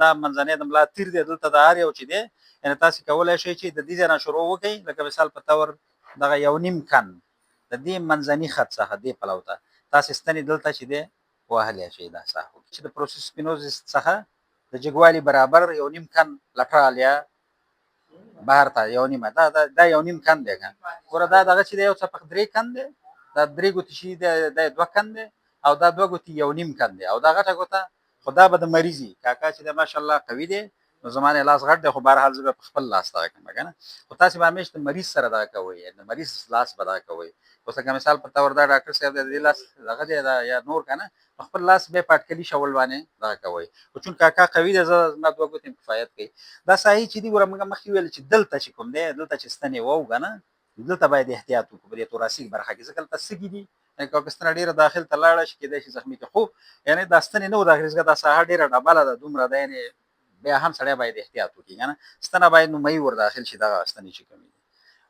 دا منځنی د ملا تیر دی دلته د هر یو چې دی یعنی تاسو کولای شئ چې د دې ځای نه شروع وکړئ لکه مثال په تور دغه یو نیم کن د دې منځني خط څخه دې پلو ته تاسو ستنې دلته چې دی وهلی شئ دا ساحو چې د پروسس سپینوزس څخه د جګوالي برابر یو نیم کن لټرال یا بهر ته یو نیمه دا یو نیم کن دی که ګوره دا دغه چې دی یو څپق 3 کن دی دا 3 ګوتې چې دی 2 کن دی او دا 2 ګوتې یو نیم کن دی او دا غټه ګوته خو دا به د مریضي کاکا چې دی ماشاءالله قوي دی نو زما نه لاس غټ دی خو بهرحال زه به په خپل لاس دغه کوم که نه خو تاسې به همیش د مریض سره دغه کوئ د مریض لاس به دغه کوئ اوس لکه مثال په طور دا ډاکټر صاحب د دې لاس دغه دی یا نور که نه خپل لاس بیا پاټکلي شول باندې دغه کوئ خو چون کاکا قوي دی زه زما 2 ګوتې کفایت کوي دا صحیح چې دي ګوره موږ مخکې ویل چې دلته چې کوم دی دلته چې ستنې وو که نه دلته باید احتیاط وکړو په دې توراسیک برخه کې ځکه دلته سږي دي که ستنه ډېره داخل ته لاړه شي کېدای شي زخمي کړي خو یعنې دا ستنې نه و داخلي ځکه دا ساحه ډېره ډبله ده دومره ده یعنې بیا هم سړی باید احتیاط وکړي که نه ستنه باید نومۍ ور داخل شي دغه ستنې چې کومې دي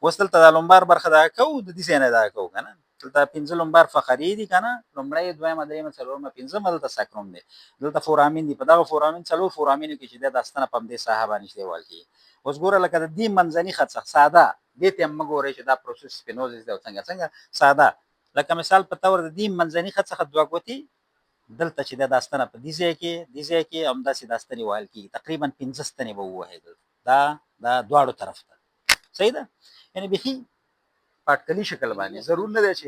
اوس دلته د لومبار برخه دغه کوو د دې ځای نه دغه کوو که نه دلته 5 لومبار فقرې دي که نه لومړی دویمه درېیمه څلورمه پنځمه دلته ساکروم دی دلته فورامین دي په دغه فورامین څلور فورامینو کې چې دی دا ستنه په همدې ساحه باندې چې دی وال کېږي اوس ګوره لکه د دې منځني خط څخه ساده دې ته هم مه ګورئ چې دا پروسس سپینوزس دی او څنګه ساده لکه مثال په تور د دې منځني خط څخه 2 ګوتې دلته چې دا ستنه په دې ځای کې همداسې دا ستنې وهل کېږي تقریبا 15 ستنې به ووهئ دا دواړو طرف ته صحیح ده یعنې بیخي پاټکلي شکل باندې ضرور نه دی چې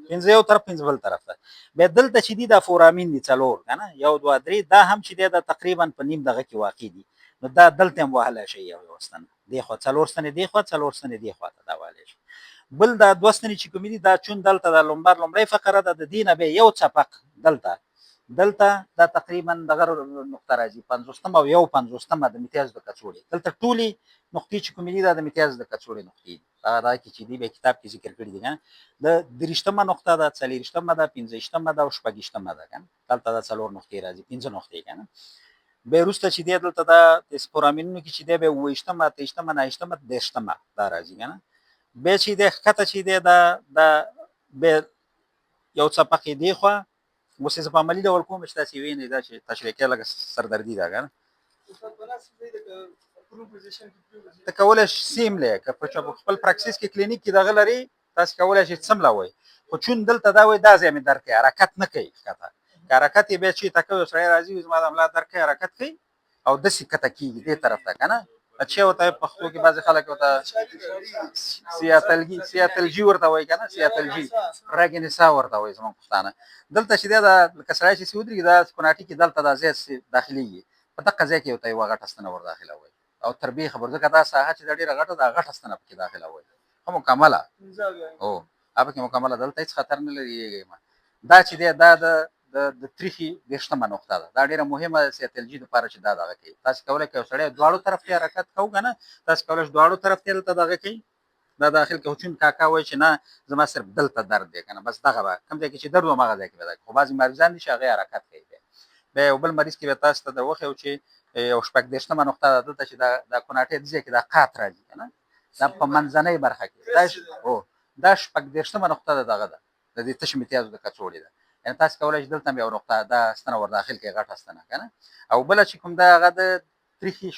15 یو طرف 15 بل طرف ته بیا دلته چې دي دا فورامین دي څلور که نه 1 2 3 دا هم چې دی دا تقریبا په نیم دغه کې واقع دي نو دا دلته هم وهلی شي یو ستنه دې خوا څلور ستنې دې خوا څلور ستنې دې خوا ته دا وهلی شي بل دا 2 ستنې چې کومې دي دا چون دلته د لومبار لومړی فقره ده د دې نه بیا یو څپق دلته دا تقریبا دغه نقطه راځي 50 او 1/50 د امتیاز د کڅوړې دلته ټولې نقطې چې کومې دي دا د امتیاز د کڅوړې نقطې دي دا کې چې دی به کتاب کې ذکر کړی دی که د 30مه نقطه ده 40مه ده 50مه ده او 60مه ده که دلته دا څلور نقطې راځي 15 نقطې که نه بیا وروسته چې دی دلته دا د سپورامینونو کې چې دی بیا 28مه 28مه 29مه 30مه دا راځي که نه بیا چې دی ښکته چې دی دا بیا یو څپق یې دی خوا اوس زه په عملي ډول کوم چې تاسې وینئ دا چې تشریح کې لږ سردردي ده که نه ته کولی شې سیم لرې که په خپل پراکسیس کې کلینیک کې دغه لري تاسې کولی شئ څمله وایي خو چون دلته دا وایي دا ځای مې درد کوي حرکت نه کوي ښکته که حرکت یې بیا چېرته کوي سړی راځي زما د ملا درد کوي حرکت کوي او داسې کته کېږي دې طرف ته که نه چې ورته پښتو کې بعضې خلک ورته سیاتلجي ورته وایي که نه سیاتلجي رګ نسا ورته وایي زموږ پښتانه دلته چې دی دا لکه سړی چې ودرېږي دا کوناټي کې دلته دا ځای داخلېږي په دقه ځای کې ورته یوه غټه ستنه ور داخله وایي او تربیه خبر ځکه دا ساحه چې دا ډېره غټه ده غټه ستنه پکې داخله وایي ښه مکمله هو هغه پکې مکمله دلته هېڅ خطر نه لري دا چې دی دا د تریخي 20مه نقطه ده دا ډېره مهمه سیاتلجي دپاره چې دا دغه کوي تاسې کولی که یو سړی دواړو طرف ته حرکت کوو که نه تاسې کولی شئ دواړو طرف ته دلته دغه کوي دا داخل کوي چون کاکا وایي چې نه زما صرف دلته درد دی که نه بس دغه به کوم ځای کې چې درد وم هغه ځای کې به خو بعضې مریضان دي چې هغې حرکت کوي بیا یو بل مریض کې به تاسو ته د وښیو چې یو 30مه نقطه ده دلته چې دا کوناټې د ځای کې دا قات راځي که نه دا په منځنۍ برخه کې دا 30مه نقطه ده دغه ده د دې تش امتیازو د کڅوړې ده یعنې تاسو کولی شئ دلته هم یو نقطه دا ستنه ور داخل کړئ غټه ستنه که نه او بله چې کوم دا هغه د تریخي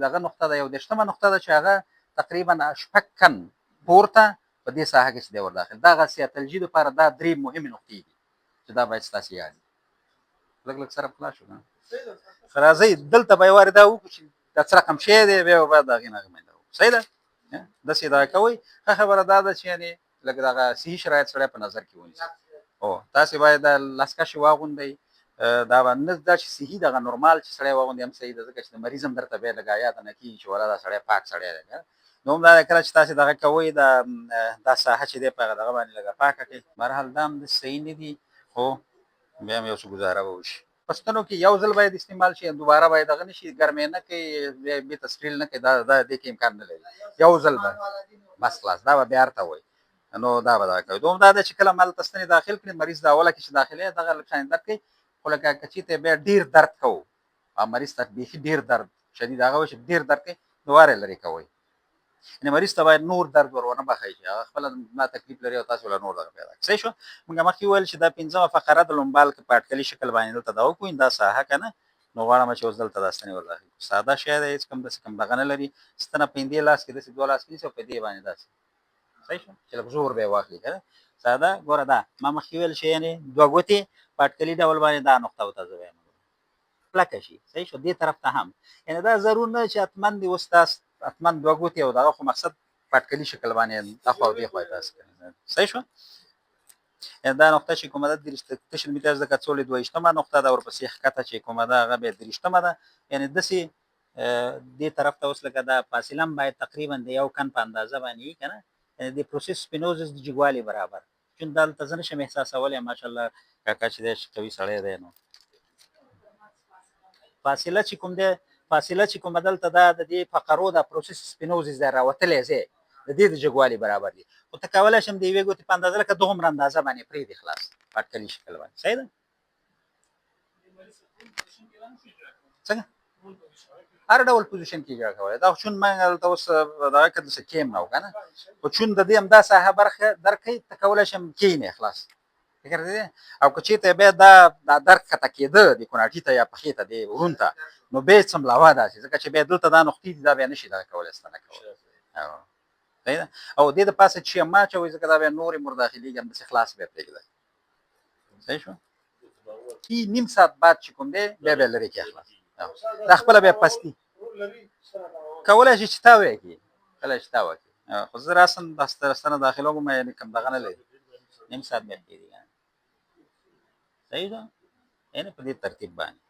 دغه نقطه ده یو 30مه نقطه ده چې هغه تقریبا 6 کن پورته په دې ساحه کې چې دی ور داخل دغه سیاتلجي دپاره دا 3 مهمې نقطې دي چې دا باید ستاسې یاد وي لږ سره پلا شو نه راځئ دلته به یې وارې دا وکړو چې دا څه رقم شی دی بیا به باید د هغې نه اغېمنده وکړو صحیح ده داسې دغه کوئ ښه خبره دا ده چې یعنې لږ دغه صحي شرایط سړی په نظر کې ونیسي تاسې باید دا لاسکشې واغوندئ دا به نه دا چې صحي دغه نورمال چې سړی واغوندي هم صحیح ده ځکه چې د مریض هم درته بیا لږ یاده نه کېږي چې ولا دا سړی پاک سړی دی نو هم دا ده کله چې تاسې دغه کوئ دا ساحه چې دی په دغه باندې لږه پاکه کړئ بهرحال دا هم داسې صحیح نه دي خو بیا هم یو څه ګزاره به وشي پستنو کې یو ځل باید استعمال شي دوباره باید دغه نه شي ګرمې نه کوي بېرته سټریل نه کوي دا دې کې امکان نه لري یو ځل به بس خلاص دا به بیا ورته وایي نو دا به دغه کوي دوم دا ده چې کله مالته ستنې داخل کړي مریض د اوله کې چې داخلې دغه لږ شانې درد کوي خو لکه که چېرته بیا ډېر درد کوو مریض ته بیخي ډېر درد شدید هغه وایي چې ډېر درد کوي نو وارې لرې کوئ یعنې مریض ته باید نور درد ور ونه بخئ چې هغه خپله ما تکلیف لري او تاسو له نور دغه پیدا صحیح شو موږ مخکې وویل چې دا 5مه فقره د لومبال په اټکلي شکل باندې دلته دا وکړو دا ساحه که نه نو غواړم چې اوس دلته دا ستنې ورواخلي ساده شی دی هېڅ کوم داسې کوم دغه نه لري ستنه په همدې لاس کې داسې دوه لاس کې نیسي او په دې باندې داسې صحیح شو چې لږ زور به یې واخلي که نه ساده ګوره دا ما مخکې ویل چې یعنې دوه ګوتې په اټکلي ډول باندې دا نقطه ورته زه وایم کلکه شي صحیح شو دې طرف ته هم یعنې دا ضرور نه چې حتما دې اوس تاسو حتما دوه ګوتې او دغه خو مقصد په اټکلي شکل باندې اخوا او دې خوا یې تاسو کوي صحیح شو دا نقطه چې کومه ده تشل میټر ځکه څولې دوهیشتمه نقطه ده ورپسې ښکته چې کومه ده هغه بیا دېرشتمه ده یعنې داسې دې طرف ته اوس لکه دا فاصله هم باید تقریبا د یو کن په اندازه باندې وي که نه یعنې د پروسس سپینوزس د جګوالي برابر چون دلته زه نشم احساسولی ماشاءالله کاکا چې دی قوي سړی دی نو فاصله چې کوم دی فاصله چې کومه دلته دا د دې فقرو د پروسس سپینوزس دی راوتلی ځای د دې د جګوالي برابر دي خو ته کولی شم د یوې ګوتې په اندازه لکه دومره اندازه باندې پرېږدي خلاص په اټکلي شکل باندې صحیح ده څنګه هر ډول پوزیشن کې جوړ کولی دا خو چون ما دلته اوس دغه کې داسې کیم نه و که نه خو چون د دې همدا ساحه برخه درکوي ته کولی شم کښېنې خلاص فکر دی او که چېرته بیا دا درک ښکته کېده د کوناټي ته یا پښې ته دې ورون ته نو بیا یې څملاوه داسې ځکه چې بیا دلته دا نقطې دي دا بیا نشي دغه کولی ستنه کولی صحیح ده او دې د پاسه چې هم اچوئ ځکه دا بیا نورې مرداخلېږي همداسې خلاص بیا پرېږده صحیح شو نیم ساعت بعد چې کوم دی بیا لرې کړه خلاص دا خپله بیا پستي کولی شي چې تا وکړي کله چې تا وکړي خو زه راسم ستنه داخلوم یعنې کوم دغه نه لري نیم ساعت بیا پرېږدي صحیح ده یعنې په دې ترتیب باندې